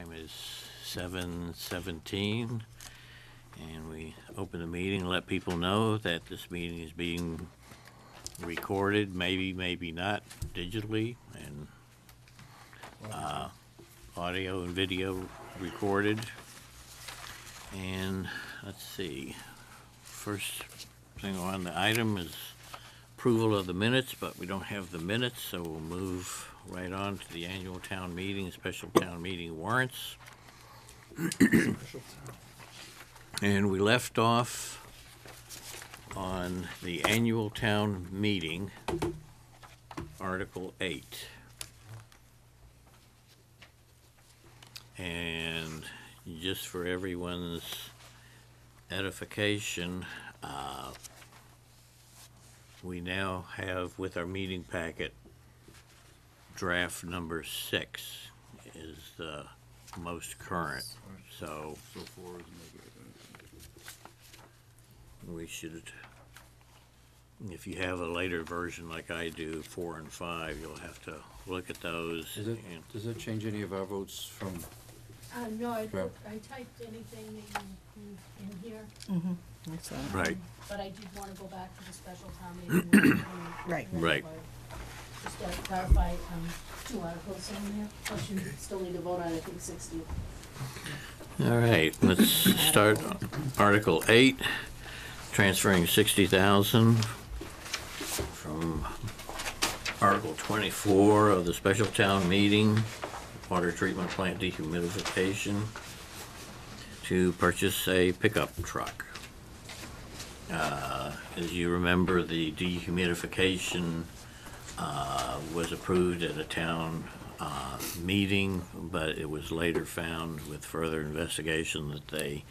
Time is 7:17, and we open the meeting, let people know that this meeting is being recorded, maybe not digitally, and audio and video recorded. And let's see, first thing on the item is approval of the minutes, but we don't have the minutes, so we'll move right on to the annual town meeting, special town meeting warrants. And we left off on the annual town meeting, Article 8. And just for everyone's edification, we now have with our meeting packet, draft number 6 is the most current. So we should, if you have a later version like I do, 4 and 5, you'll have to look at those. Does that change any of our votes from? No, I Right. typed anything in here, That's Right. but I did want to go back to the special town meeting. Right. Right. Just to clarify, 2 articles on there, plus you still need to vote on, I think, 60. All right, let's start Article 8, transferring 60,000 from Article 24 of the special town meeting, water treatment plant dehumidification, to purchase a pickup truck. As you remember, the dehumidification was approved at a town meeting, but it was later found with further investigation that they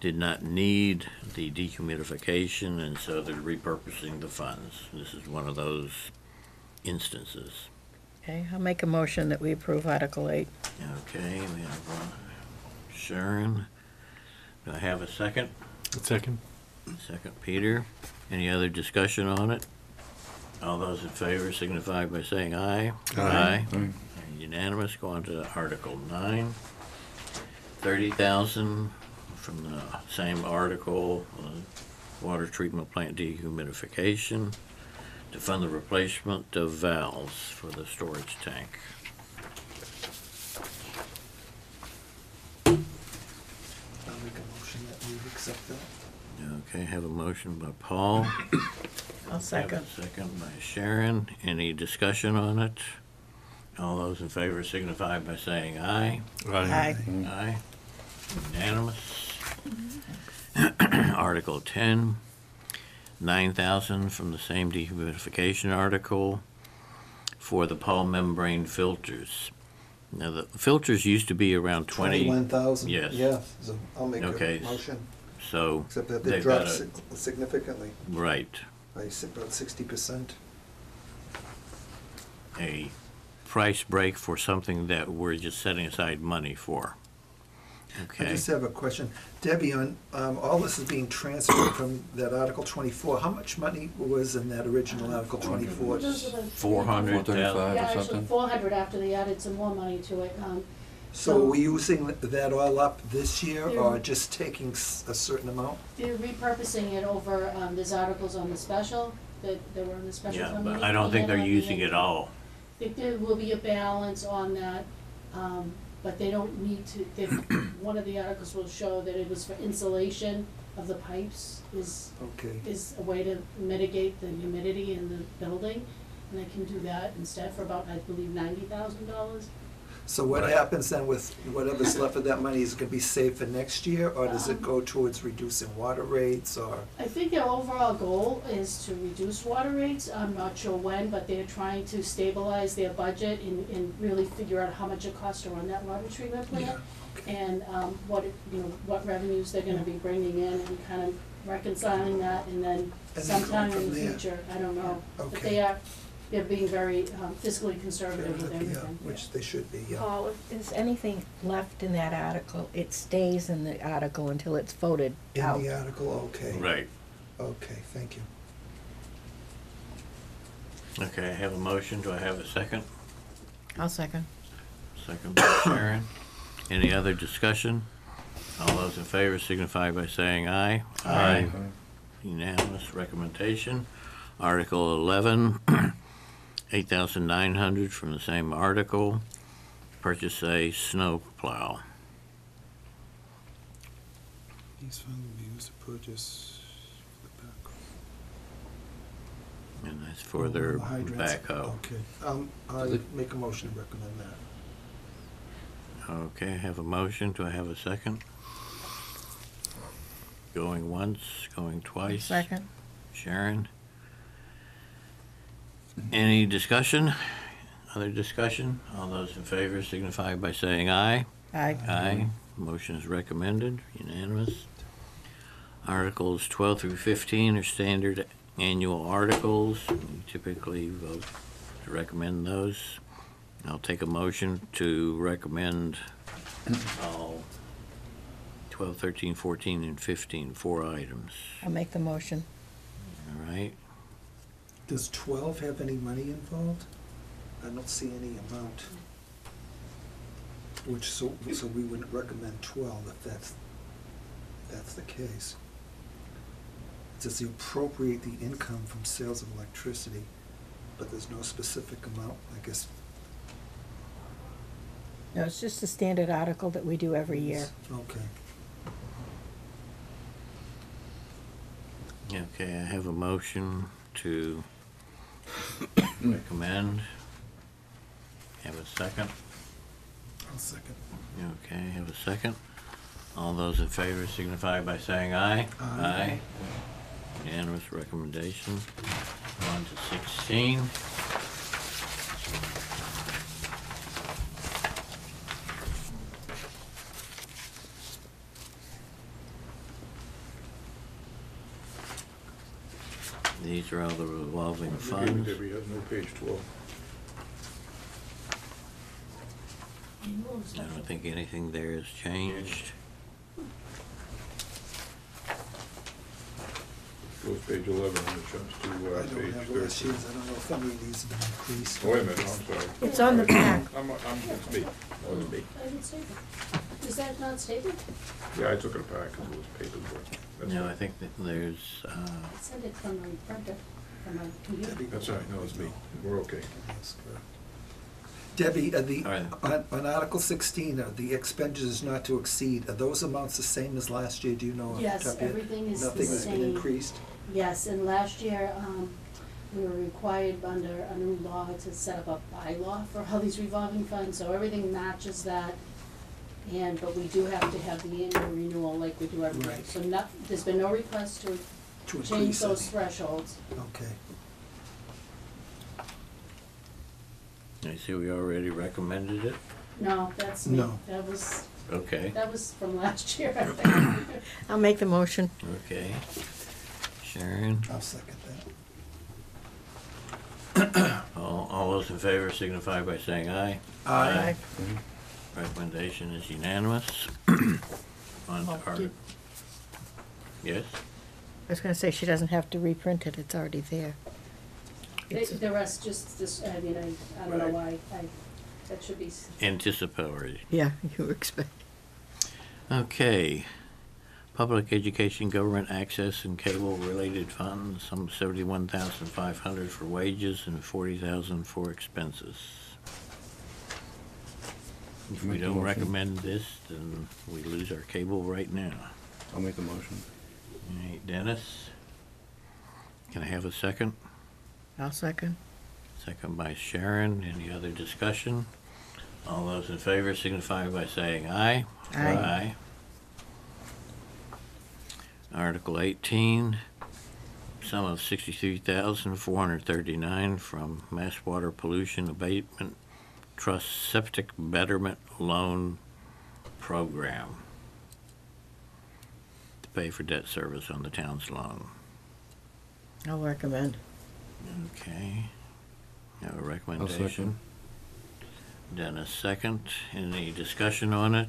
did not need the dehumidification, and so they're repurposing the funds. This is one of those instances. Okay, I'll make a motion that we approve Article 8. Okay, we have Sharon. Do I have a second? Second. Second, Peter. Any other discussion on it? All those in favor signify by saying aye. Aye. Unanimous. Go on to Article 9. 30,000 from the same article, water treatment plant dehumidification, to fund the replacement of valves for the storage tank. I'll make a motion that we accept that. Okay, have a motion by Paul. I'll second. Have a second by Sharon. Any discussion on it? All those in favor signify by saying aye. Aye. Aye. Unanimous. Article 10, 9,000 from the same dehumidification article for the polymer membrane filters. Now, the filters used to be around 21,000? Yes. Yeah, so I'll make Okay. a motion, So except that they they've dropped got significantly, right, by about 60%. a price break for something that we're just setting aside money for. I Okay. just have a question. Debbie, on, all this is being transferred from that Article 24. How much money was in that original Article 24? Those are the- 400,000. 435 Yeah, or actually, something? 400 after they added some more money to it. So are we using that all up this year, Yeah. or just taking a certain amount? They're repurposing it over, there's articles on the special, that were in the special Yeah, town but meeting, I don't and think then they're on the using it all. I think there will be a balance on that, but they don't need to, one of the articles will show that it was for insulation of the pipes Okay. is a way to mitigate the humidity in the building. And they can do that instead for about, I believe, $90,000. So what Right. happens then with whatever's left of that money? Is it gonna be saved for next year, or does it go towards reducing water rates, or? I think their overall goal is to reduce water rates. I'm not sure when, but they're trying to stabilize their budget and really figure out how much it costs to run that water treatment plant. And what revenues they're gonna be bringing in, and kind of reconciling that, and then And then sometime going in the from there. future, I don't know. But Okay. they're being very fiscally conservative with Yeah, everything. which they should be, yeah. Paul, if there's anything left in that article, it stays in the article until it's voted out. In the article, okay. Right. Okay, thank you. Okay, I have a motion. Do I have a second? I'll second. Second by Sharon. Any other discussion? All those in favor signify by saying aye. Aye. Unanimous recommendation. Article 11, 8,900 from the same article. Purchase a snow plow. These funds will be used to purchase the backhoe. And that's for their The hydrants. backhoe. Okay, I make a motion to recommend that. Okay, I have a motion. Do I have a second? Going once, going twice. Second. Sharon? Any discussion? Other discussion? All those in favor signify by saying aye. Aye. Aye. Motion is recommended, unanimous. Articles 12 through 15 are standard annual articles. We typically vote to recommend those. I'll take a motion to recommend all 12, 13, 14, and 15, 4 items. I'll make the motion. All right? Does 12 have any money involved? I don't see any amount. So we wouldn't recommend 12 if that's the case. It says to appropriate the income from sales of electricity, but there's no specific amount, I guess. No, it's just a standard article that we do every year. Okay. Okay, I have a motion to recommend. Have a second? I'll second. Okay, have a second. All those in favor signify by saying aye. Aye. Unanimous recommendation. On to 16. These are all the revolving funds. Debbie has no page 12. I don't think anything there has changed. Goes page 11 and it jumps to I don't page have 13. last year's, I don't know if any of these have been increased. Oh, wait a minute, I'm sorry. It's on the back. It's me. That was me. I didn't state it. Is that not stated? Yeah, I took it apart because it was paperwork. That's No, right. I think that there's, I sent it from my printer, from my computer. Debbie. That's all right, no, it's me. We're okay. That's correct. Debbie, All right. on Article 16, the expenditures not to exceed, are those amounts the same as last year? Do you know off the Yes, top of your head? everything is the Nothing has been same. increased? Yes, and last year, we were required under a new law to set up a bylaw for all these revolving funds, so everything matches that. But we do have to have the annual renewal like we do every year. Right. So there's been no request to change increase those any? thresholds. Okay. I see we already recommended it. No, that's me. No. That was Okay, from last year, I think. I'll make the motion. okay. Sharon, I'll second that. all those in favor signify by saying aye. Aye. Recommendation is unanimous. On to Oh, our, did- yes? I was gonna say, she doesn't have to reprint it, it's already there. It's- The rest just, I mean, I don't know why, that should be, Anticipatory. Yeah, you expect. Okay. Public education, government access, and cable-related funds, some 71,500 for wages and 40,000 for expenses. If we Make the don't motion. recommend this, then we lose our cable right now. I'll make the motion. All right, Dennis? Can I have a second? I'll second. Second by Sharon. Any other discussion? All those in favor signify by saying aye. Aye. Article 18, sum of $63,439 from Mass Water Pollution Abatement Trust Septic Betterment Loan Program to pay for debt service on the town's loan. I'll recommend. Okay. Have a recommendation. Dennis, second. Any discussion on it?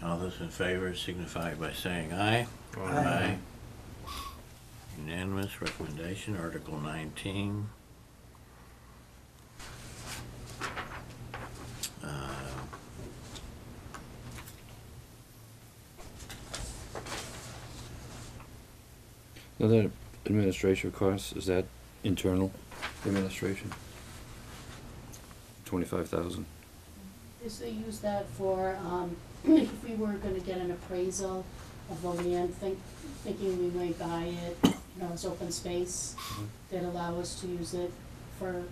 All those in favor signify by saying aye. Aye. Unanimous recommendation, Article 19. Now that administration costs, is that internal administration? 25,000. Is they use that for, if we were gonna get an appraisal of the land, thinking we might buy it, as open space, they'd allow us to use it for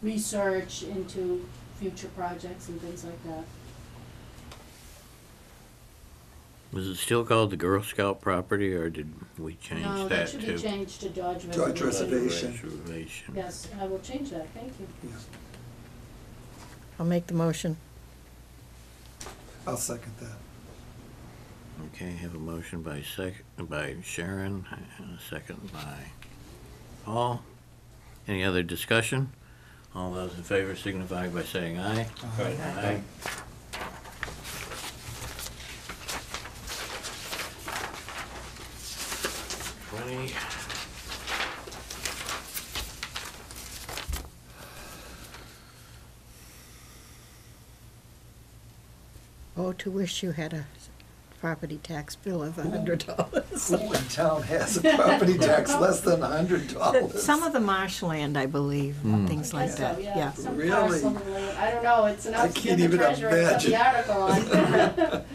research into future projects and things like that. Was it still called the Girl Scout property, or did we change No, that that should be to? changed to Dodge Dodge Reservation. Reservation. Yes, I will change that, thank you. Yes. I'll make the motion. I'll second that. Okay, have a motion by Sharon, and a second by Paul. Any other discussion? All those in favor signify by saying aye. Aye. Twenty. Oh, to wish you had a property tax bill of $100. Who in town has a property tax less than $100? Some of the marshland, I believe, things like Guess so, that, yeah. Some Really? parcel of land, I don't know, it's I enough to can't get the even treasurer to put the imagine. article on.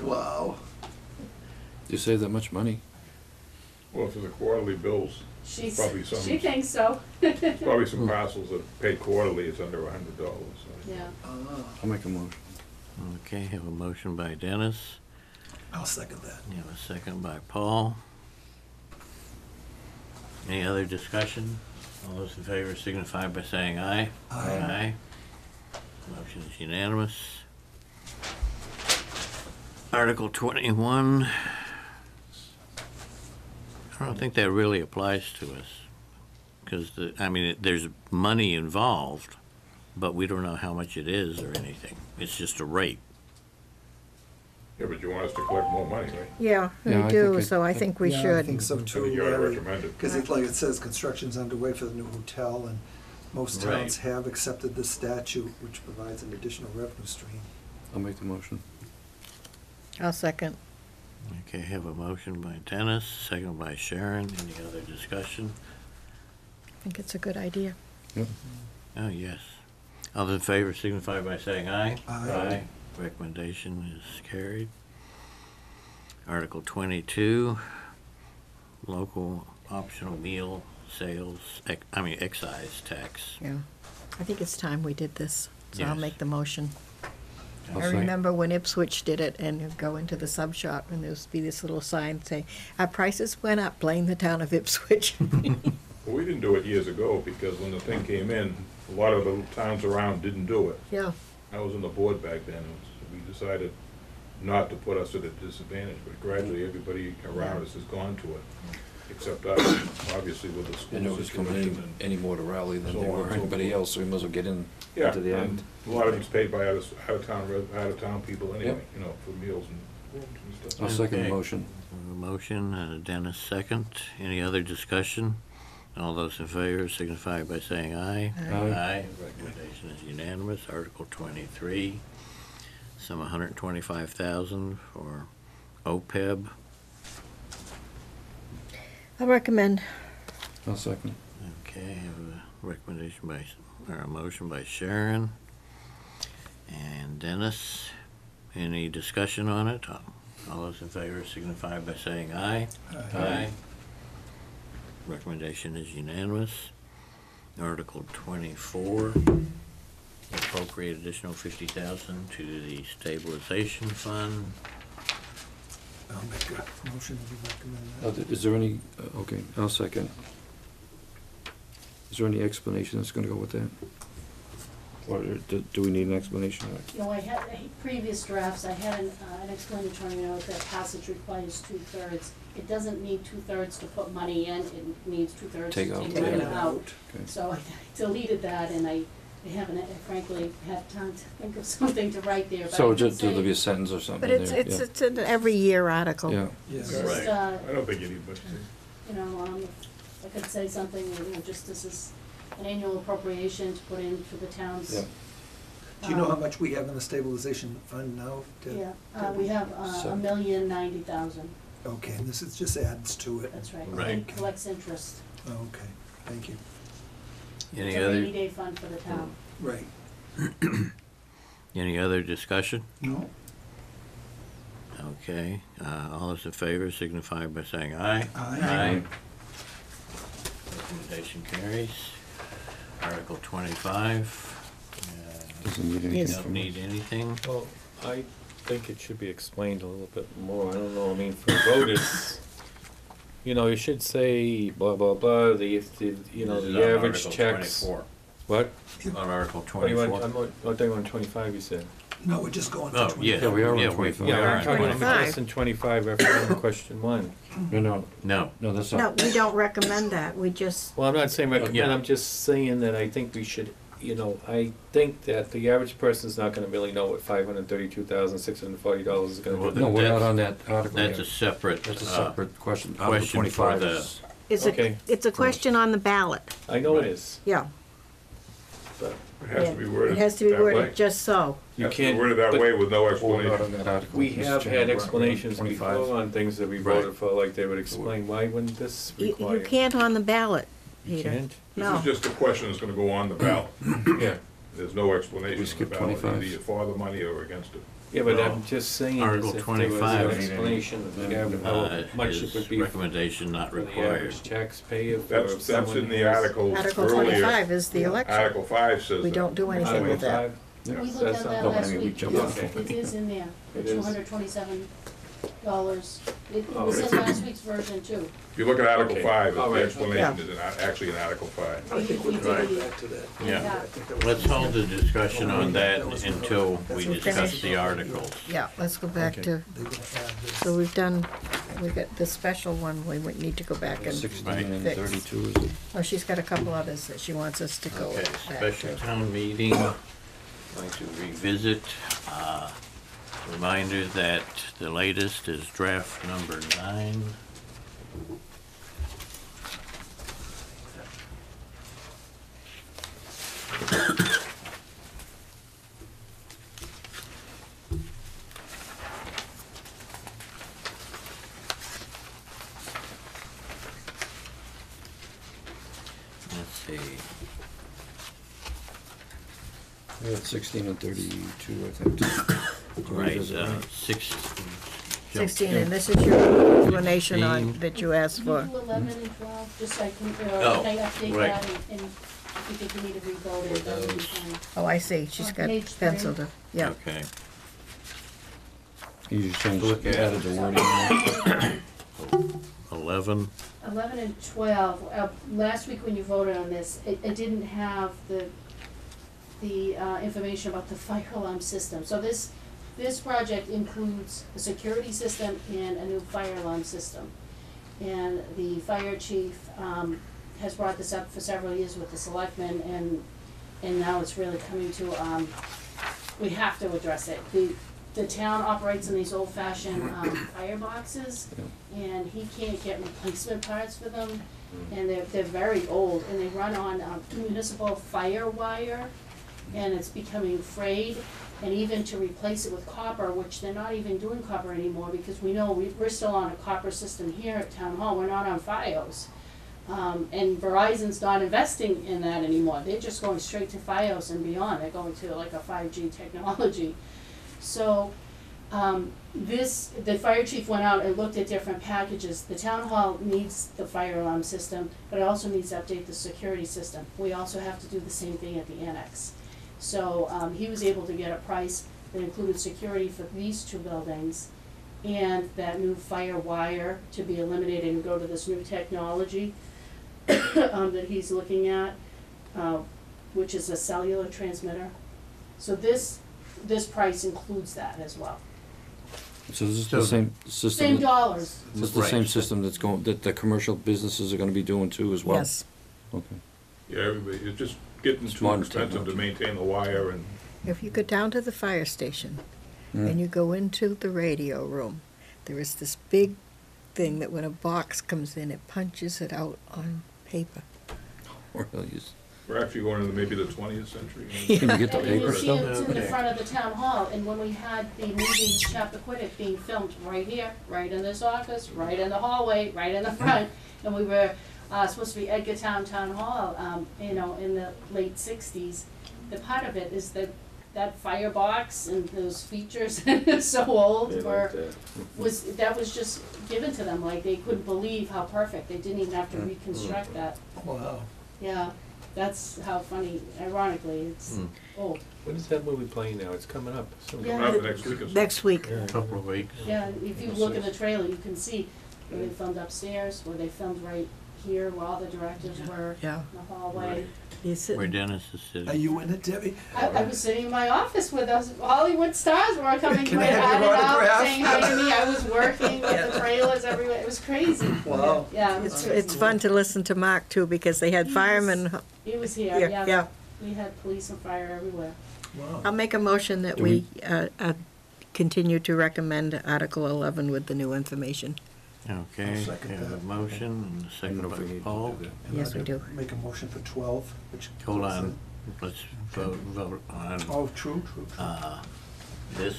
Wow. You save that much money? Well, for the quarterly bills, probably some. She thinks so. probably some parcels that are paid quarterly, it's under $100, so. Yeah, I'll make a motion. Okay, have a motion by Dennis. I'll second that. You have a second by Paul. Any other discussion? All those in favor signify by saying aye. Aye. Motion is unanimous. Article 21. I don't think that really applies to us. Because, there's money involved, but we don't know how much it is or anything. It's just a rate. Yeah, but you want us to collect more money, right? Yeah, Yeah, we I do, think so I think we Yeah, I should. think so I too, think you ought to Larry. recommend it. Because like it says, construction's underway for the new hotel, and most towns Right. have accepted this statute, which provides an additional revenue stream. I'll make the motion. I'll second. Okay, have a motion by Dennis, second by Sharon. Any other discussion? I think it's a good idea. Yep. Oh, yes. All those in favor signify by saying aye. Aye. Recommendation is carried. Article 22, local optional meal sales, excise tax. Yeah. I think it's time we did this, so I'll Yes. make the motion. I'll I second. remember when Ipswich did it, and you'd go into the sub shop, and there would be this little sign saying, "Our prices went up, blame the town of Ipswich." Well, we didn't do it years ago, because when the thing came in, a lot of the towns around didn't do it. Yeah, I was on the board back then, and we decided not to put us at a disadvantage, but gradually everybody around us has gone to it, except us, obviously with the And school nobody's coming situation and. any more to Raleigh than So they on were and so anybody forth. else, so we might as well get in Yeah, into the and act. a lot of it's paid by out of town people anyway, Yep. you know, for meals and rooms and stuff. I'll second the Okay. motion. A motion, Dennis second. Any other discussion? All those in favor signify by saying aye. Aye. Recommendation is unanimous. Article 23, some 125,000 for OPEB. I recommend. I'll second. Okay, have a recommendation or a motion by Sharon and Dennis. Any discussion on it? All those in favor signify by saying aye. Aye. Recommendation is unanimous. Article 24, appropriate additional 50,000 to the stabilization fund. I'll make a motion to recommend that. Is there any, okay, I'll second. Is there any explanation that's gonna go with that? Or do we need an explanation? I had, previous drafts, I had an explanatory note that passage requires 2/3. It doesn't need 2/3 to put money in, it needs 2/3 to Take out, take yeah. money out. Okay. So I deleted that, and I haven't frankly had time to think of something to write there, but I So can just, say- there'll be a sentence or something But in it's, there, it's, yeah. it's an every year article. Yeah, It's Yes. just, I don't think you need much to. you know, I could say something, just this is an annual appropriation to put in for the town's. Yeah. Do you know how much we have in the stabilization fund now? Deb? Yeah, we have So- $1,090,000. Okay, and this is just adds to it. That's right. Right. And collects interest. Okay, thank you. Any It's a other, rainy day fund for the town. Right. any other discussion? No? Okay, all those in favor signify by saying aye. Aye. Recommendation carries. Article 25, Doesn't need anything Yes. don't from need us. anything. Well, I think it should be explained a little bit more. I don't know, I mean, for voters, you know, you should say blah, blah, blah, you know, This is the on average Article checks. 24. What? On Article What do you want, 24. what do you want, 25, you said? No, we're just going Oh, for 25. yeah. Yeah, we are on Yeah, 25. we Yeah, are I'm on talking, I'm 25. addressing 25 after question 1. No, No, that's No, not. we don't recommend that, we just, Well, I'm not saying recommend, Yeah. I'm just saying that I think we should, you know, I think that the average person's not gonna really know what $532,640 is gonna Well, do. No, we're not That's- on that article that's a yet. separate, That's a separate question. Article question for 25 the- is- it's Okay. it's a question on the ballot, I know it Right. is, yeah. but It has to be worded It has to be that way. worded just so. you Has to be can't. worded that but- way with no Well, we're not on explanation. that article. We Mr. have Chairman. had We're on explanations 25. before on things that we Right. voted for, like they would explain, why wouldn't this You require? can't on the ballot, You Peter. can't? This No. is just a question that's gonna go on the ballot. Yeah, There's no explanation We on the skip ballot, 25. either you're for the money or against it. yeah, but Well, I'm just saying, Article is if there was 25 an explanation of the average, how much it is would be for recommendation not the required. average taxpayer for That's someone in the who's- articles Article earlier. 25 is the election. Article 5 says We that. don't do anything Article with that. 5? We That's looked at that not- No, I last mean, we week, jumped off it of is in there, It the is. $227. It Oh, was it in is. last week's version too. If you look at Article Okay. 5, All the right. explanation is actually in Article 5. I think we're We going did. back to that. Yeah, I think that was- let's hold the discussion on that until we We'll discuss finish. the articles. Yeah, let's go back Okay. to, They're gonna add this. so we've done, we got the special one, we would need to go back and, 16 and fix. 32 is it? oh, she's got a couple others that she wants us to go Okay, back special to. town meeting, going to revisit. Reminder that the latest is draft number 9. Let's see. Yeah, 16 and 32, I think. To Right, revisit, right? 16, and this is your explanation on, 16. that you asked Can for. you do 11 and 12, just so I can, Oh, can I update right. that and if you think you need to revote it, that would be Those. fine. Oh, I see, she's On got page 3. pencil to, yeah. Okay. You just changed, Look at- added the wording there. 11. 11 and 12, last week when you voted on this, it didn't have the information about the fire alarm system. So this project includes a security system and a new fire alarm system. And the fire chief has brought this up for several years with the selectmen, and now it's really coming to, we have to address it. The town operates in these old-fashioned fire boxes, and he can't get replacement parts for them, and they're very old, and they run on municipal fire wire, and it's becoming frayed, and even to replace it with copper, which they're not even doing copper anymore, because we know we're still on a copper system here at Town Hall, we're not on FiOS. And Verizon's not investing in that anymore, they're just going straight to FiOS and beyond, they're going to like a 5G technology. So, the fire chief went out and looked at different packages. The town hall needs the fire alarm system, but it also needs to update the security system. We also have to do the same thing at the annex. So, he was able to get a price that included security for these two buildings and that new fire wire to be eliminated and go to this new technology that he's looking at, which is a cellular transmitter. So this price includes that as well. So this is So- the same system? Same dollars. This is the same Right. system that's going, that the commercial businesses are gonna be doing too as well? Yes, Okay. Yeah, everybody, it's just getting It's too modern expensive to technology. maintain the wire and if you go down to the fire station, Mm. and you go into the radio room, there is this big thing that when a box comes in, it punches it out on paper. Or they'll use, We're actually going into maybe the 20th century. Can you get the And paper you see still? it's in the Okay. front of the town hall, and when we had the movie Chappaquiddick being filmed right here, right in this office, right in the hallway, right in the front, and we were, supposed to be Edgartown Town Hall, you know, in the late sixties. The part of it is that firebox and those features, so old, They were, like that. that was just given to them, like, they couldn't believe how perfect, they didn't even have to reconstruct that. Wow. Yeah, that's how funny, ironically, it's Mm. old. When is that movie playing now? It's coming up soon. Yeah. Coming up next week or so. Next week. Yeah. Couple of weeks. Yeah, if you look at the trailer, you can see where they filmed upstairs, where they filmed right here, where all the directors were, Yeah. in the hallway. You sit- Where Dennis is Are sitting. you in it, Debbie? I was sitting in my office with those Hollywood stars were coming Can I right have out your and out, autograph? saying hi to me. I was working with the trailers everywhere. It was crazy. Wow. Yeah, it was It's, crazy. it's fun to listen to Mark too, because they had Yes. firemen. He was here, Yeah, yeah. We had police and fire everywhere. Wow. I'll make a motion that Do we continue to recommend Article 11 with the new information. Okay, I'll second have a that. motion and a I don't second know if we by need Paul. to do that. And Yes, I we can do. Make a motion for 12, which. Hold on, let's vote on Oh, true. this.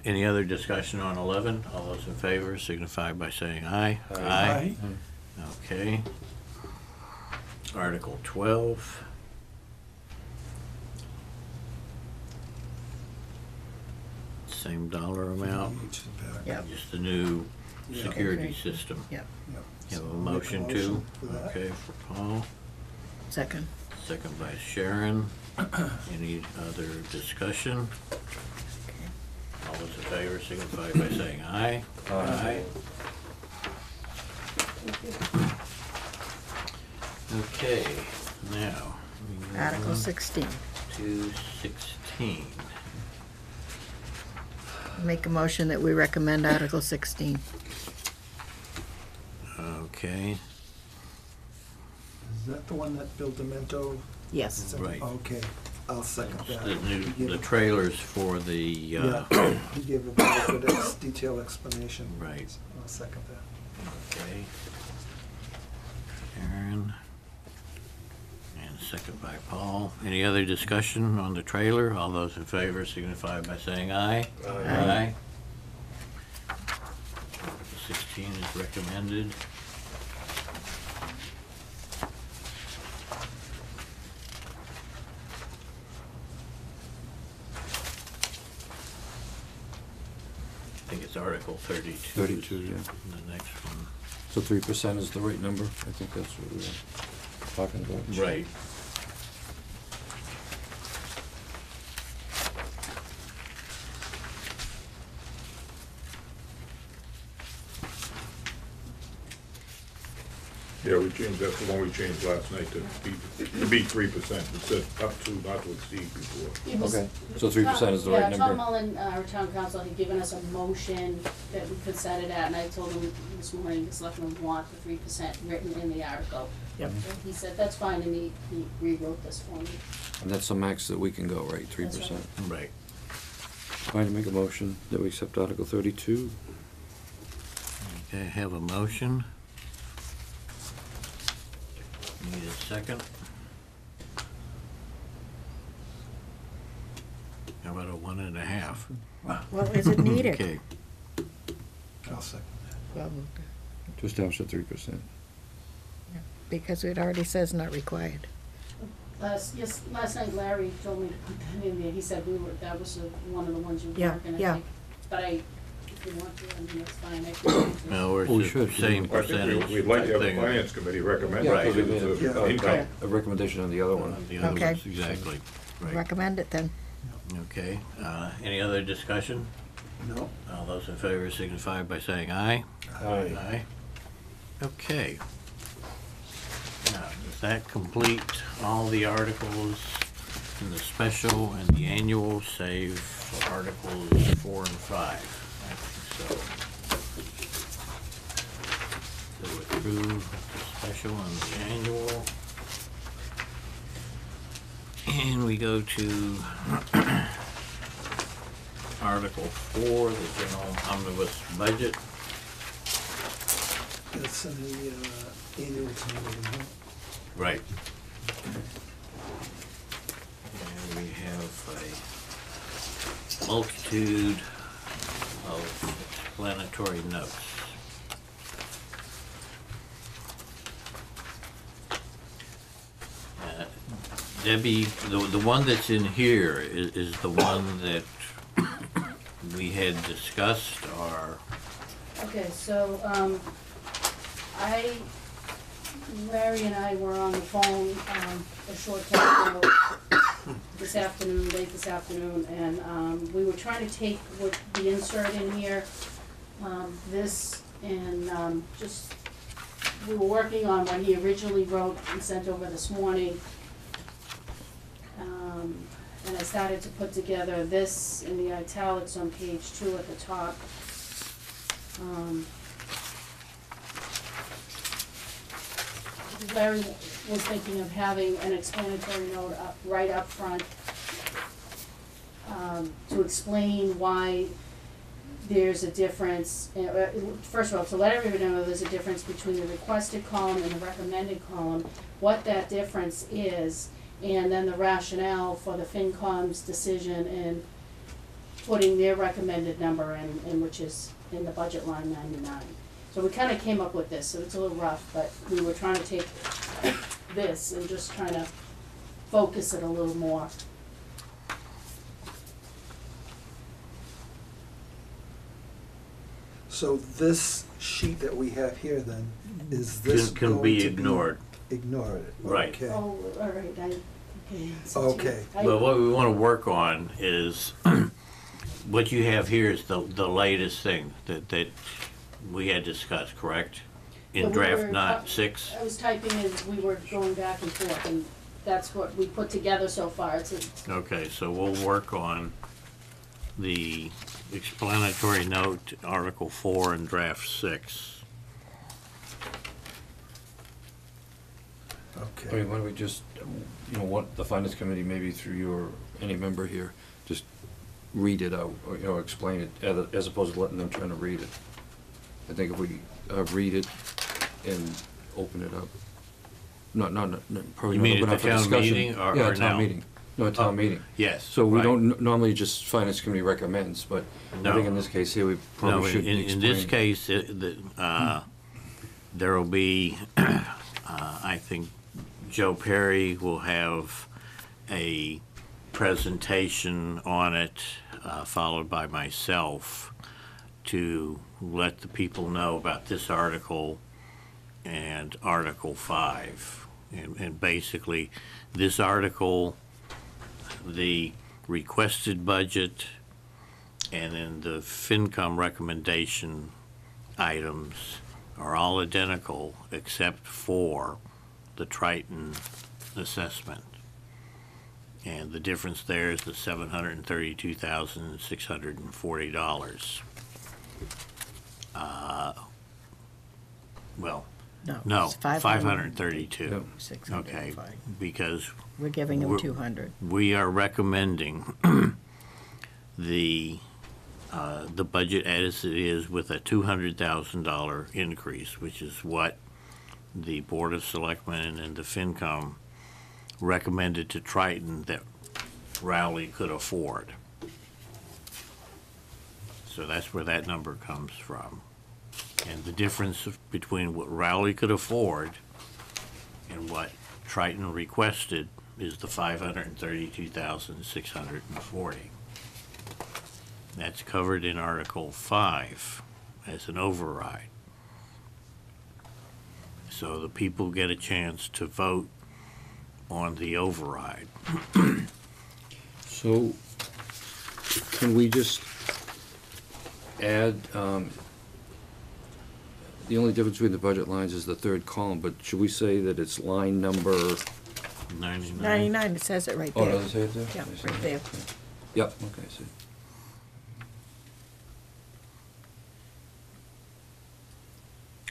Any other discussion on 11? All those in favor signify by saying aye. Aye. Okay. Article 12. Same dollar amount, Each back. Yeah. just the new Yeah. security Okay. system. Yep. Yep. You have So a I'll make motion too? for that. Okay, for Paul. Second. Second by Sharon. Any other discussion? All those in favor signify by saying aye. Aye. Okay, now. we move Article on 16. To 16. Make a motion that we recommend Article 16. Okay, Is that the one that Bill Demento? Yes. said? Right. Okay, I'll second it's that. the He new, gave the a- trailers for the, Yeah, he gave a very good detailed explanation. Right. So I'll second that. okay. Sharon. And second by Paul. Any other discussion on the trailer? All those in favor signify by saying aye. Aye. Article 16 is recommended. I think it's Article 32. 32, yeah. The next one. So 3% is the right number? I think that's what we were talking about. Right. Yeah, we changed, that's the one we changed last night to be 3%. It said up to, not to exceed before. It was- Okay, so 3% is the right Yeah, Tom number? Mullen, our town council, had given us a motion that we could set it at, and I told him this morning, the selectmen want the 3% written in the article. Yep. And he said, that's fine, and he rewrote this for me. And that's the max that we can go, right, 3%? That's right. Right. Fine, to make a motion that we accept Article 32. Okay, have a motion. Need a second? How about a 1.5? Well, is it needed? Okay, I'll second that. Well, To establish at 3%. because it already says not required. Last night Larry told me to put that in there, he said that was one of the ones you were Yeah, working, I yeah. think. But if you want to, I mean, it's fine, I can. no, we're Well, we the should. same Well, I think percentage. we'd like to have the thing. finance committee recommend Yeah, it, because we because made it's Yeah. a income. A recommendation on the other one. The other Okay. ones, exactly, right. Recommend it then. Okay, any other discussion? No? All those in favor signify by saying aye. Aye. Aye. Okay. Now, does that complete all the articles in the special and the annual, save for Articles 4 and 5? I think so. So we're through the special and the annual. And we go to Article 4, the general omnibus budget. That's in the annual town meeting, huh? Right. we have a multitude of explanatory notes. Debbie, the one that's in here is the one that we had discussed, or, Okay, so, Larry and I were on the phone, a short time ago, this afternoon, late this afternoon, and, we were trying to take what the insert in here, this, and, just, we were working on what he originally wrote and sent over this morning. And I started to put together this in the italics on page 2 at the top. Larry was thinking of having an explanatory note right up front, to explain why there's a difference. First of all, to let everybody know there's a difference between the requested column and the recommended column, what that difference is, and then the rationale for the FinCom's decision in putting their recommended number in, which is in the budget line 99. So we kind of came up with this, so it's a little rough, but we were trying to take this and just trying to focus it a little more. So this sheet that we have here then, is this can going be to ignored. Ignored, Right. okay. Oh, all right, okay. so Okay. But what we want to work on is, what you have here is the latest thing that we had discussed, correct? Yeah, In we draft were 6? I was typing as we were going back and forth, and that's what we put together so far. It's Okay, so we'll work on the explanatory note, Article 4 in draft 6. I Okay. mean, why don't we just, what the finance committee, maybe through your, any member here, just read it out, or, explain it, as opposed to letting them trying to read it. I think if we read it and open it up, probably You not mean open at up the for town discussion. meeting or Yeah, now? at town meeting. No, at town Oh, meeting. Yes. So we right. don't normally just finance committee recommends, but I No. think in this case here, we No, probably should be in this explaining. case, there will be, I think Joe Perry will have a presentation on it, followed by myself, to let the people know about this article and Article 5. And basically, this article, the requested budget, and then the FinCom recommendation items are all identical except for the Triton assessment. And the difference there is the $732,640. Well, no, it's 532. Yep. 600, Okay, fine. because We're giving them We're- 200. we are recommending the budget as it is with a $200,000 increase, which is what the Board of Selectmen and the FinCom recommended to Triton that Rowley could afford. So that's where that number comes from. And the difference between what Rowley could afford and what Triton requested is the $532,640. That's covered in Article 5 as an override. So the people get a chance to vote on the override. So, can we just add, the only difference between the budget lines is the third column, but should we say that it's line number? 99. 99, it says it right Oh, there. does it say it there? Yeah, I see. right there. Yep, okay, I see.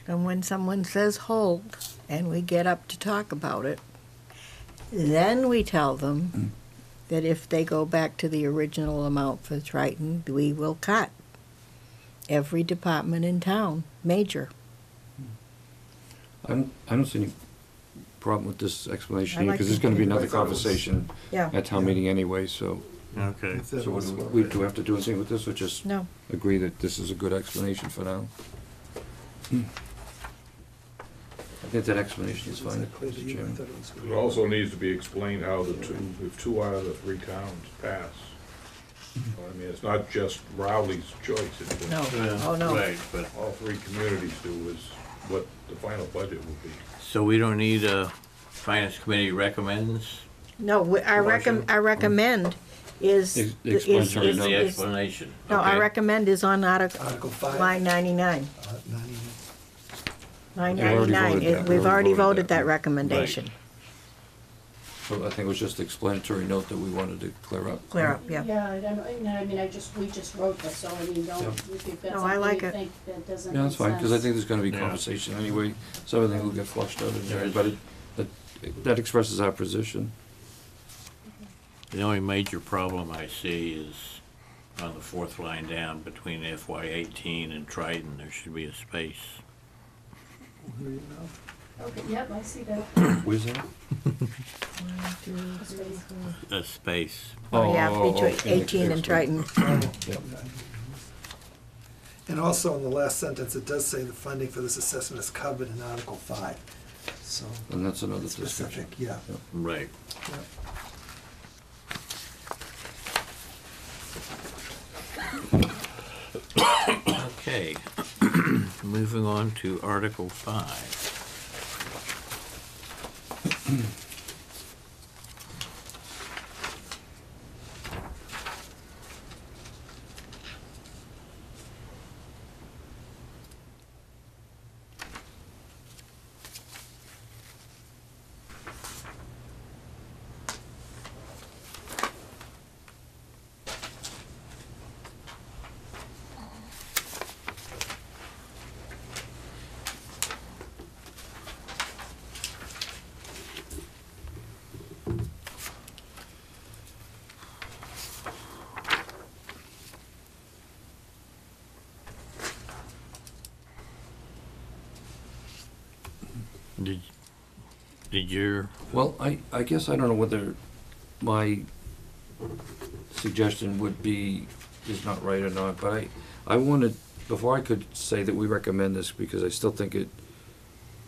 And when someone says hold, and we get up to talk about it, then we tell them that if they go back to the original amount for Triton, we will cut every department in town, major. I don't see any problem with this explanation I here, like because to there's gonna be think another about it. conversation Yeah. at town meeting anyway, so. Okay. If that So was what well do we written. have to do anything with this, or just No. agree that this is a good explanation for now? I think that explanation is Was fine, that clear to Mr. you? I Chairman. thought it was It clear. also needs to be explained how if 2 out of the 3 towns pass. I mean, it's not just Rowley's choice, it's No. what Oh, no. Right, but, all 3 communities do is what the final budget will be. so we don't need a finance committee recommends? No, I recommend is. Explanatory Is note. the explanation? No, I Okay. recommend is on Article 5. line 99. 90. Line Yeah, we already 99, voted that. we've We already voted voted that. that recommendation. So I think it was just the explanatory note that we wanted to clear up. Clear up, yeah. Yeah, I don't, I mean, we just wrote this, so I mean, don't, Yeah. if you've got No, I something like you it. think that doesn't Yeah, make that's fine, because I sense. think there's gonna be Yeah. conversation anyway, some of them will get flushed out in there, There but is. that expresses our position. The only major problem I see is on the 4th line down between FY 18 and Triton, there should be a space. Where are you now? Okay, yep, I see that. Where's that? A space. Oh, yeah, Oh, between okay, 18 and Triton. Yep. And also in the last sentence, it does say the funding for this assessment is covered in Article 5. So And that's another it's discussion. specific, yeah. Right. Yeah. Okay. Moving on to Article 5. Did your, Well, I guess I don't know whether my suggestion would be, is not right or not, but I wanted, before I could say that we recommend this, because I still think it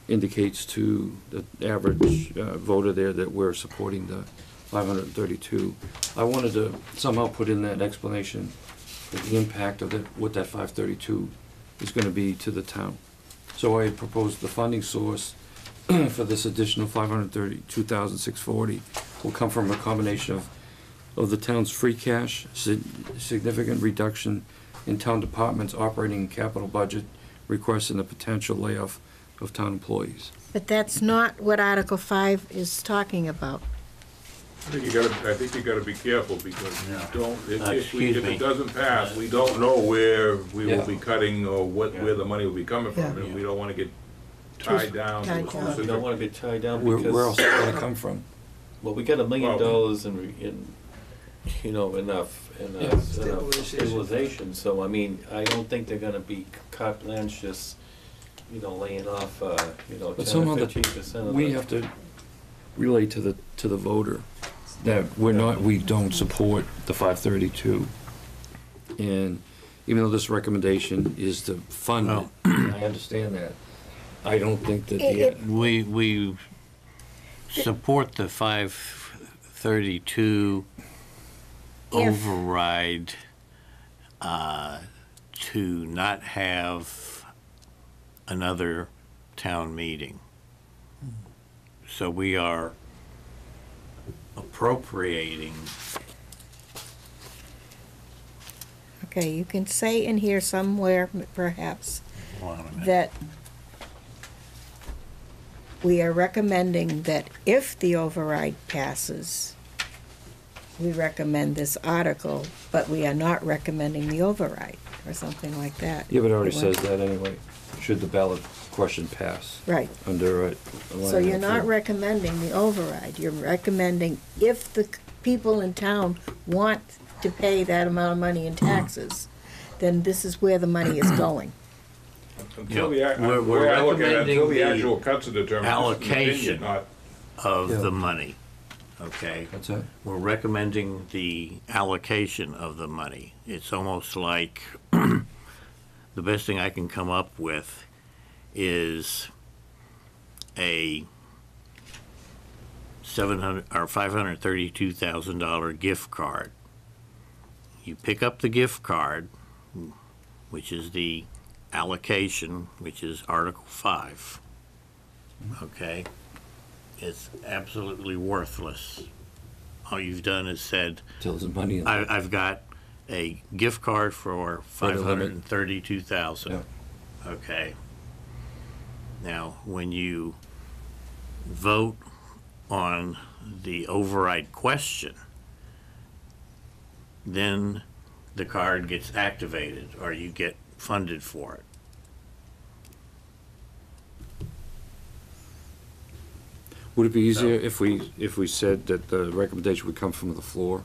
indicates to the average voter there that we're supporting the 532, I wanted to somehow put in that explanation of the impact of that, what that 532 is gonna be to the town. So I proposed the funding source for this additional 532,640 will come from a combination of the town's free cash, significant reduction in town departments' operating and capital budget requests, and the potential layoff of town employees. But that's not what Article 5 is talking about. I think you gotta be careful, because you don't, excuse if me. it doesn't pass, we don't know where we will Yeah. be cutting or where the money will be coming from, Yeah. and we don't wanna get tied down to a tied down. We specific. don't wanna be tied down Where else because, is it gonna come from? well, we got $1 million Well- in, you know, enough Yeah. stabilization, so I mean, I don't think they're gonna be carte blanche just, you know, laying off, you know, But 10 somehow or that 15% of we the. have to relay to the voter that we don't support the 532. And even though this recommendation is to fund it, Well- I understand that. I don't think that It- the, we support the 532 If- override to not have another town meeting. So we are appropriating. Okay, you can say in here somewhere, perhaps, Hold on a minute. that we are recommending that if the override passes, we recommend this article, but we are not recommending the override, or something like that. yeah, but it already says that anyway, should the ballot question pass Right, under a so you're not line recommending the override, you're recommending if the people in town want to pay that amount of money in taxes, then this is where the money is going. Until the, Yeah, we're the way I look at it, until recommending the the actual cuts are determined, this is an opinion, allocation. not of Yeah. the money, okay? That's it. We're recommending the allocation of the money. It's almost like, the best thing I can come up with is a $532,000 gift card. You pick up the gift card, which is the allocation, which is Article 5. Okay? It's absolutely worthless. All you've done is said, Till there's money in there. I've got a gift card for For the limit. $532,000. Yeah. Okay? Now, when you vote on the override question, then the card gets activated or you get funded for it. Would it be easier if we said that the recommendation would come from the floor,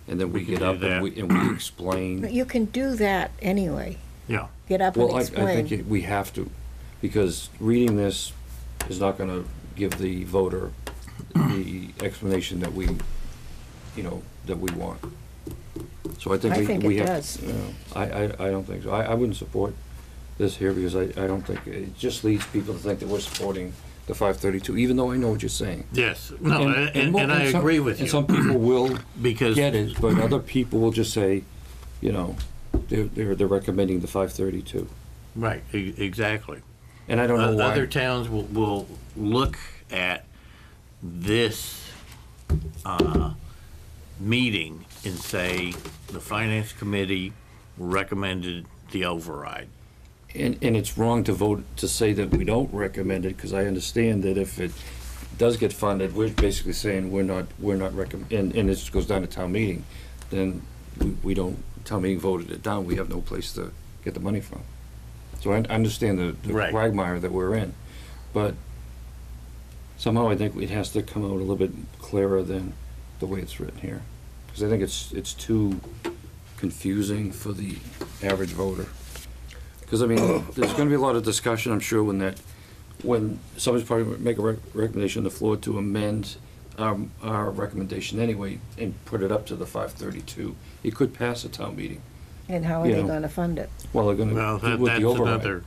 and then we We can get do up that. and we explain? But you can do that anyway. Yeah. Get up and Well, I explain. think we have to, because reading this is not gonna give the voter the explanation that we, that we want. So I think I we think we it have. does. I don't think so. I wouldn't support this here, because I don't think, it just leads people to think that we're supporting the 532, even though I know what you're saying. Yes. No, and I some- agree with And you. some people will Because get it, but other people will just say, they're recommending the 532. right, exactly. And I don't know why. Other towns will look at this meeting and say, the finance committee recommended the override. And it's wrong to vote, to say that we don't recommend it, because I understand that if it does get funded, we're basically saying we're not recommend, and it goes down to town meeting, then we don't, town meeting voted it down, we have no place to get the money from. So I understand the Right. quagmire that we're in, but somehow I think it has to come out a little bit clearer than the way it's written here. Because I think it's too confusing for the average voter. Because, I mean, there's gonna be a lot of discussion, I'm sure, when somebody's probably make a recommendation on the floor to amend our recommendation anyway and put it up to the 532. It could pass a town meeting. And how are you they know. gonna fund it? Well, they're gonna Well, do with that's the override. another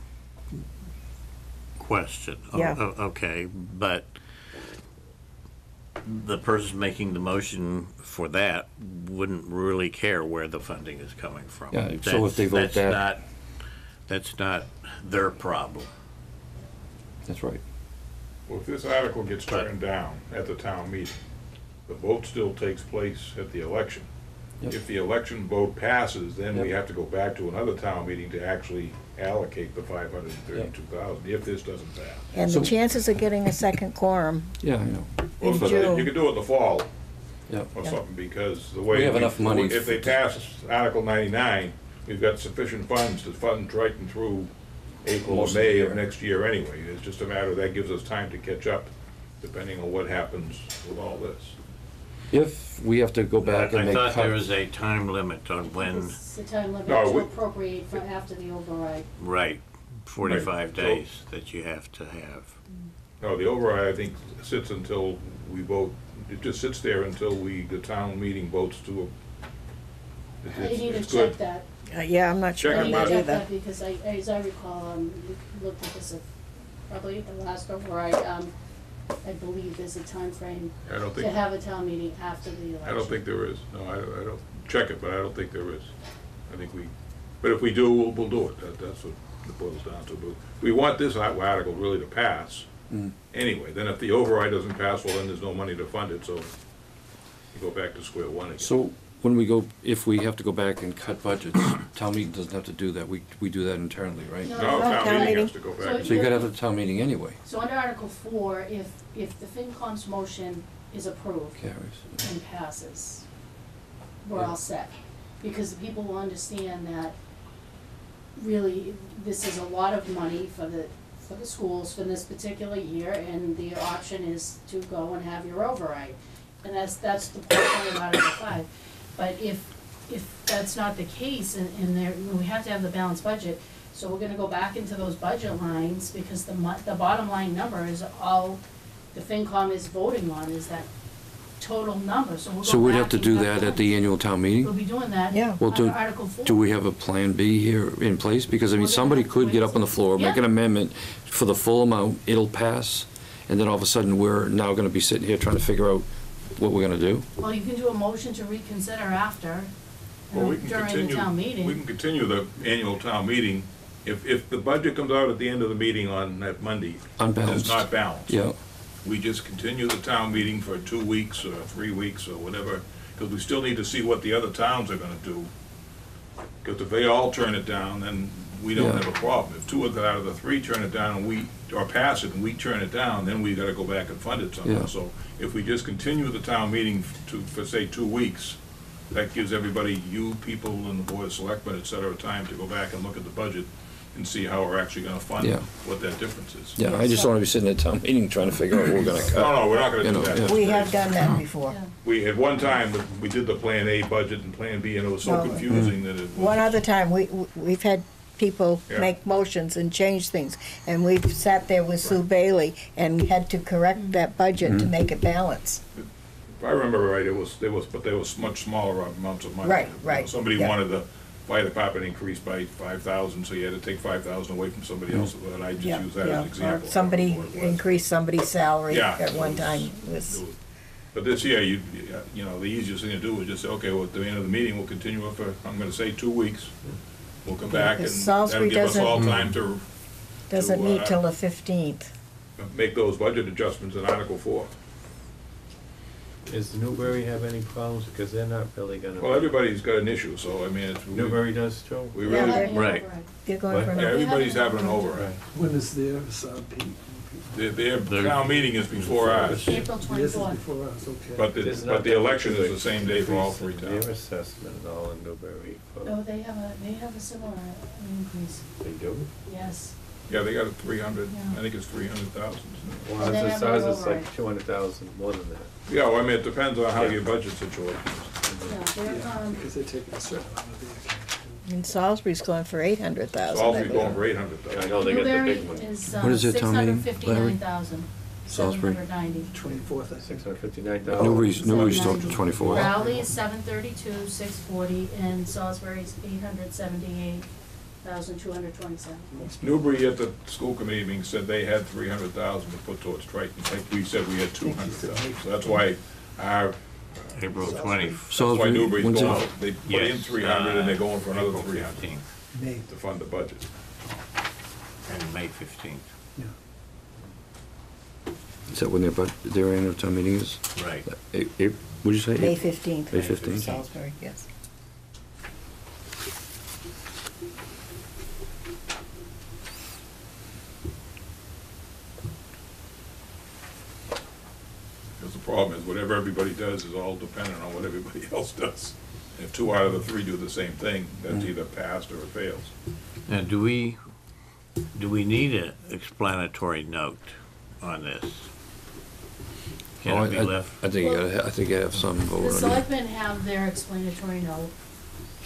question. Yeah. Okay, but the person making the motion for that wouldn't really care where the funding is coming from. Yeah, so if they vote that- That's not their problem. That's right. Well, if this article gets turned down at the town meeting, the vote still takes place at the election. Yep. If the election vote passes, then we Yep. have to go back to another town meeting to actually allocate the 532,000, if this doesn't pass. And So- the chances of getting a second quorum, Yeah, I know. Well, In so June. you could do it in the fall Yeah. or Yeah. something, because the way. We have enough money If they for- pass Article 99, we've got sufficient funds to fund Triton through April or Most of the May of year. next year anyway. It's just a matter of that gives us time to catch up, depending on what happens with all this. If we have to go back and I make thought there cuts, was a time limit on when, It's the time limit No, to we- appropriate for after the override. right, 45 Right, so- days that you have to have. No, the override, I think, sits until we vote, it just sits there until the town meeting votes to. I need to it's good. check that. yeah, I'm not sure Check I on need on to that check either. that because as I recall, we looked at this, probably at the last override, I believe there's a time frame I don't to think, have a town meeting after the election. I don't think there is. No, I don't, check it, but I don't think there is. I think but if we do, we'll do it. That's what it boils down to. But we want this article really to pass anyway. Then if the override doesn't pass, well, then there's no money to fund it, so you go back to square one again. so when we go, if we have to go back and cut budgets, town meeting doesn't have to do that. We do that internally, right? No. No, town Town meeting meeting. has to go So back. So you gotta have a town meeting anyway. So under Article 4, if the FinCom's motion is approved Carries. and passes, we're Yeah. all set. Because people will understand that really, this is a lot of money for the schools for this particular year, and the option is to go and have your override. And that's the point of Article 5. But if that's not the case, and there, we have to have the balanced budget, so we're gonna go back into those budget lines, because the bottom line number is all the FinCom is voting on is that total number, so we'll go So we'd have back to and do have that at the annual town We'll meeting? be doing that Yeah. Well, under Article 4. Do we have a plan B here in place? Because, I mean, We're gonna somebody have to could wait get up on the floor, make Yeah. an amendment for the full amount, it'll pass, and then all of a sudden, we're now gonna be sitting here trying to figure out what we're gonna do? Well, you can do a motion to reconsider after, Well, we can during the continue, town we meeting. can continue the annual town meeting. If the budget comes out at the end of the meeting on that Monday, it's Unbalanced. not balanced. Yeah, We just continue the town meeting for 2 weeks or 3 weeks or whatever, because we still need to see what the other towns are gonna do. Because if they all turn it down, then we don't Yeah. have a problem. If 2 out of the 3 turn it down and or pass it and we turn it down, then we gotta go back and fund it somehow. Yeah. So if we just continue the town meeting for say 2 weeks, that gives everybody, you people and the board of selectmen, et cetera, time to go back and look at the budget and see how we're actually gonna fund Yeah. what that difference is. yeah, I just don't wanna be sitting at town meeting trying to figure out what we're gonna cut. No, we're not gonna You do know, that. yeah. We have done that before. Yeah. We, at one time, we did the Plan A budget and Plan B, and it was so No. confusing that it was. One other time, we've had people Yeah. make motions and change things, and we've sat there with Sue Bailey and had to correct that budget to make it balance. If I remember right, but they was much smaller amounts of money. Right, right, Somebody yeah. wanted the fire department increased by 5,000, so you had to take 5,000 away from somebody else, but I just Yeah, use that as yeah. an example. Somebody I don't know what it was. increased somebody's salary Yeah, at one it was- time. it Was was- But this year, you know, the easiest thing to do is just say, okay, well, at the end of the meeting, we'll continue it for, I'm gonna say 2 weeks. We'll come back and Because that'll Salisbury give us all doesn't- time to doesn't to, meet till the 15th. make those budget adjustments in Article 4. Does Newbury have any problems? Because they're not really gonna. Well, everybody's got an issue, so I mean, it's. Newbury does, Joe? We Yeah, really, they- Right. They're going What? for yeah, another. everybody's having an override. When is theirs, Pete? Their They're- town meeting is before ours, April This is 24th. before us, okay. but There's the, not but the that election much of is the same day for all 3 increase in towns. Their assessment and all in Newbury. Oh, they have a similar increase, They do? yes. Yeah, they got a 300, Yeah. I think it's 300,000. Well, And they ours have is, ours no is override. like 200,000 more than that. Yeah, well, I mean, it depends on how Yeah. your budget situation is. Yeah, they're, Yeah, because they're taking a certain amount of the account. And Salisbury's going for 800,000. Salisbury's I going believe. for I 800,000. know they got the Newbury big one. is What is their town meeting, Larry? 659,790. 24th, I think. 659,000. Newbury's still 24. Rowley is 732, 640, and Salisbury's 878,227. Newbury at the school committee meeting said they had 300,000 to put towards Triton, like we said we had 200,000. So that's why our, April 20th. that's why Salisbury, Newbury's when's going, it? they put in Yes, 300 and they're going for another April 300 15th May, to fund the budget. and May 15th, yeah. Is that when their annual town meeting is? right. What'd you say? May 15th. May 15th. Salisbury, yes. Because the problem is whatever everybody does is all dependent on what everybody else does. If 2 out of the 3 do the same thing, that's either passed or it fails. Now, do we need an explanatory note on this? Oh, Can it be I left? think I think you have some The over on it. selectmen have their explanatory note.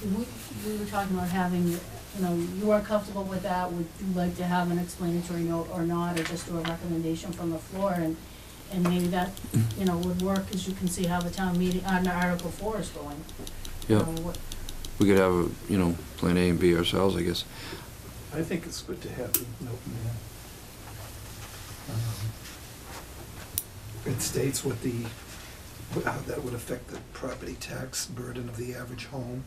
We were talking about having, you know, you are comfortable with that, would you like to have an explanatory note or not, or just do a recommendation from the floor, and maybe that, you know, would work, as you can see how the town meeting, Article 4 is going. Yeah, What- we could have, Plan A and B ourselves, I guess. I think it's good to have the note in there. It states how that would affect the property tax burden of the average home.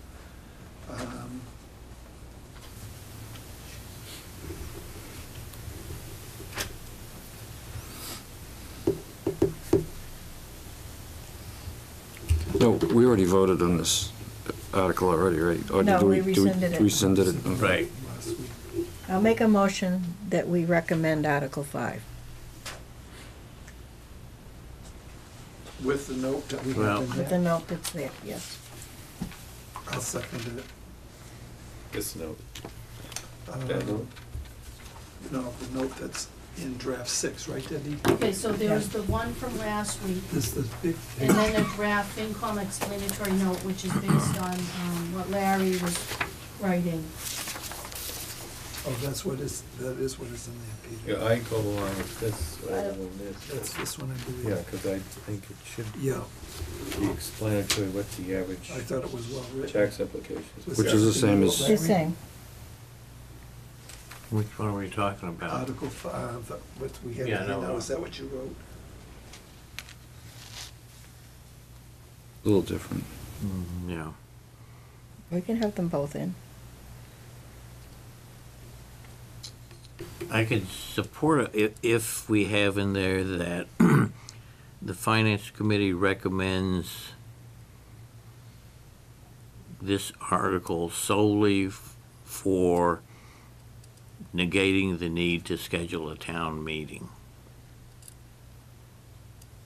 No, we already voted on this article already, right? Or No, do we do rescinded it. Rescinded it? Okay. Right. Last week. I'll make a motion that we recommend Article 5. With the note that we Well- have in With the there. note that's there, yes. I'll second it. This note. Um, That note? No, the note that's in draft 6, right, Debbie? Okay, so there was the one from last week, This big. and then a draft FinCom explanatory note, which is based on what Larry was writing. Oh, that is what is in there, Peter. Yeah, I go along with this rather than That's this. this one, I believe. Yeah, because I think it should Yeah, be explanatory what's the average I thought it was well written. tax implications. Was Which that is the the same new as- Larry? The same. Which one are we talking about? Article what we have Yeah, here no, now, is that what you wrote? A little different. Yeah. We can have them both in. I could support it if we have in there that the Finance Committee recommends this article solely for negating the need to schedule a town meeting.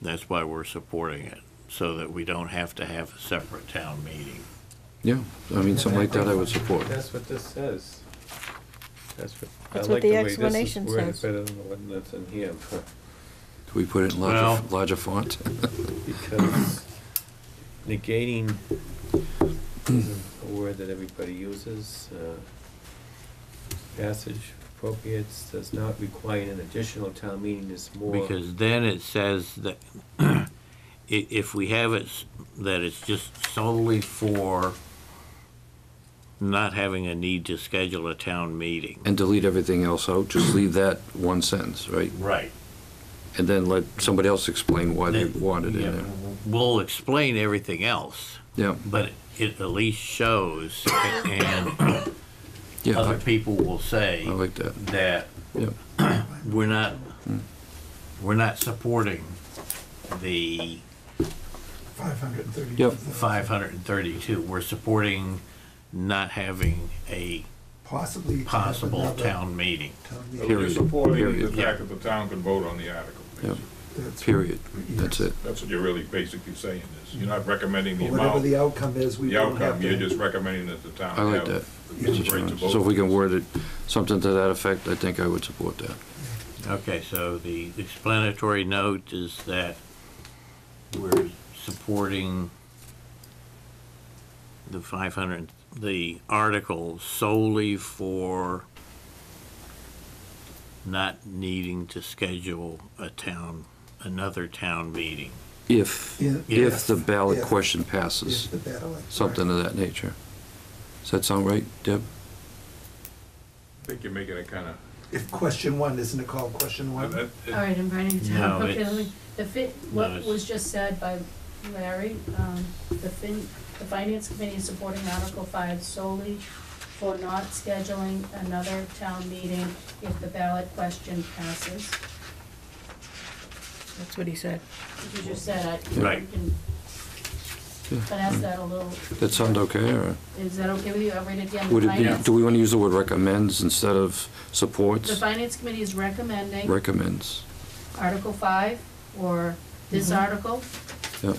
That's why we're supporting it, so that we don't have to have a separate town meeting. Yeah, I mean, something like that I would support. That's what this says. That's what, I That's like what the the way this is explanation worded says. better than the one that's in here. Do we put it in Well- larger font? Because negating isn't a word that everybody uses. Passage appropriates does not require an additional town meeting is more. Because then it says that if we have it, that it's just solely for not having a need to schedule a town meeting. And delete everything else out, just leave that one sentence, right? Right. And then let somebody else explain why they wanted it in there. We'll explain everything else, Yeah, but it at least shows, and yeah, other people will say I like that. that Yeah, we're not supporting the 530. Yep. 532. We're supporting not having a Possibly. to have possible another town meeting. town So meeting. you're Period. supporting the Period. fact that the town can vote on the article. yeah, That's- period. That's yes. it. That's what you're really basically saying is, you're not recommending the But whatever amount, the outcome is, we the won't have outcome, to. you're just recommending that the town I like have that, Yeah. Mr. right to Chairman. vote. So if we can word it, something to that effect, I think I would support that. Okay, so the explanatory note is that we're supporting the 500, the article solely for not needing to schedule another town meeting. If the ballot if- question passes, If the ballot. something of that nature. Does that sound right, Deb? I think you're making it kind of, If question one, isn't it called question one? All right, I'm writing it No, down. Okay, it's- let me, no, what it's- was just said by Larry, the Finance Committee is supporting Article 5 solely for not scheduling another town meeting if the ballot question passes. That's what he said. You just said, I Right. can, Yeah. but ask that a little, That sound okay, or is that okay with you? I'll read it again. would The it be, Finance- do we want to use the word recommends instead of The supports? Finance Committee is recommending Recommends, Article 5, or this article, yep.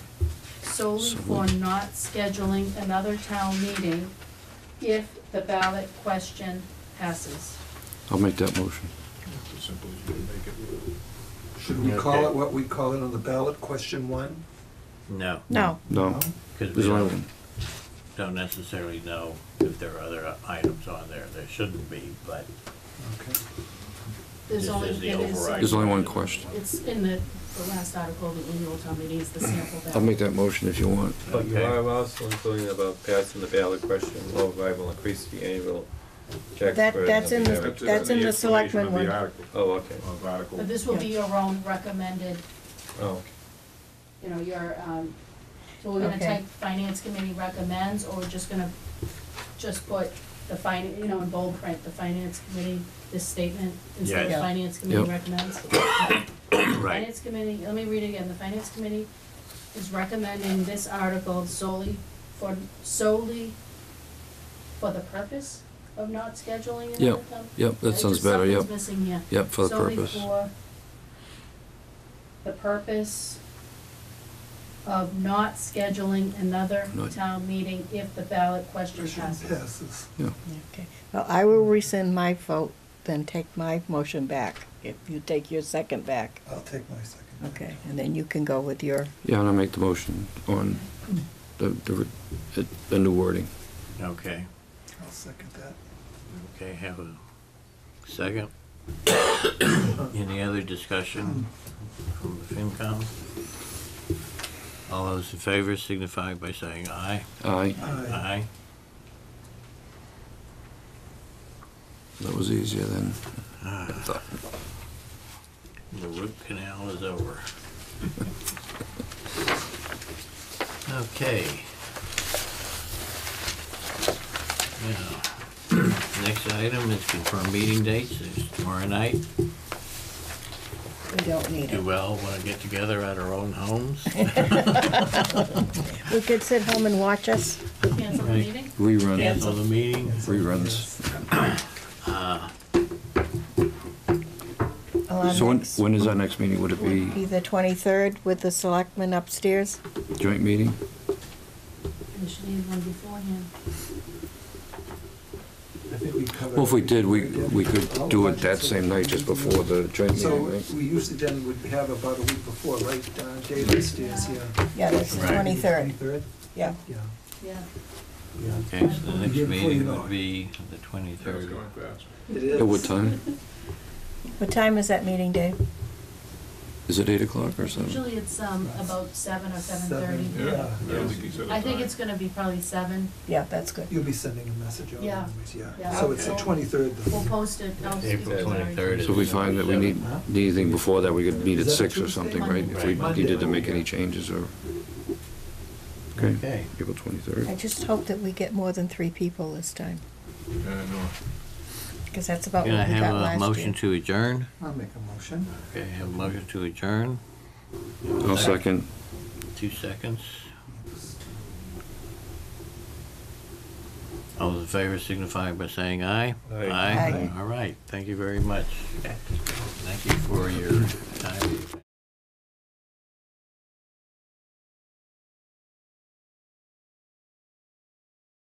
solely So for we- not scheduling another town meeting if the ballot question passes. I'll make that motion. it's as simple as you can make it. Should we Okay. call it what we call it on the ballot, question one? No. No. No, Because we there's only don't, one. don't necessarily know if there are other items on there. There shouldn't be, but Okay. There's This only, is the it is, override. There's only one question. it's in the last article of the annual town meeting, is the sample ballot. I'll make that motion if you want. But you Okay. are also including about passing the ballot question, low rival increase the annual tax That- burden that's of in the the- average. that's in the explanation selectmen of the one. article, Oh, okay. of article. But this will be your own recommended, Oh, okay. you know, your, so we're gonna Okay. type Finance Committee recommends, or we're just gonna, just put the you know, in bold print, the Finance Committee, this statement, instead of Yes. Finance Committee Yep. recommends. right. Finance Committee, let me read it again, the Finance Committee is recommending this article solely for the purpose of not scheduling another Yep, town. Yep, that sounds better, yep. Something's missing here. Yep, for the purpose. Solely for the purpose of not scheduling another Not- town meeting if the ballot question Question passes. passes. Okay. Well, I will rescind my vote, then take my motion back, if you take your second back. I'll take my second. Okay, and then you can go with your, Yeah, and I'll make the motion on the new wording. Okay, I'll second that. okay, have a Second. Any other discussion from the FinCom? All those in favor signify by saying aye. Aye. Aye. That was easier than I thought. The root canal is over. Okay. Now, next item is confirm meeting dates. It's tomorrow night. We don't need Do it. well want to get together at our own homes. We could sit home and watch us. Cancel the Right. meeting? Reruns. Cancel the meeting. Reruns. Our So next when is our next meeting? Would it would be be the 23rd with the selectmen upstairs. joint meeting? We should need one beforehand. I think we covered. Well, if we did, we could do it that same night, just before the joint So meeting, right? we usually then would have about a week before, right, David stairs, yeah. Yeah, that's the Right. 23rd. 23rd? Yeah. Yeah. Yeah. Yeah. Okay, so the next Yeah, before you meeting know would it. be the That's 23rd. going fast. It is. At what time? What time is that meeting, Dave? Is it 8 o'clock or 7? Usually it's about 7 or 7:30. Yeah, I don't think he said a I think time. it's gonna be probably 7. Yeah, that's good. You'll be sending a message out Yeah. anyways, yeah. Yeah. So it's the Okay. 23rd. We'll post it. April 23rd. So if we find that we need anything before that, we could meet at Is that 6 or Tuesday? something, right? If we Right. needed to make any changes or, okay, Okay. April 23rd. I just hope that we get more than 3 people this time, Yeah, no. because that's about Can I what we got have a last motion year. to adjourn? I'll make a motion. Okay, have a motion to adjourn. I'll second. 2 seconds. All those in favor signify by saying aye. Aye. Aye. All right, thank you very much. Thank you for your time.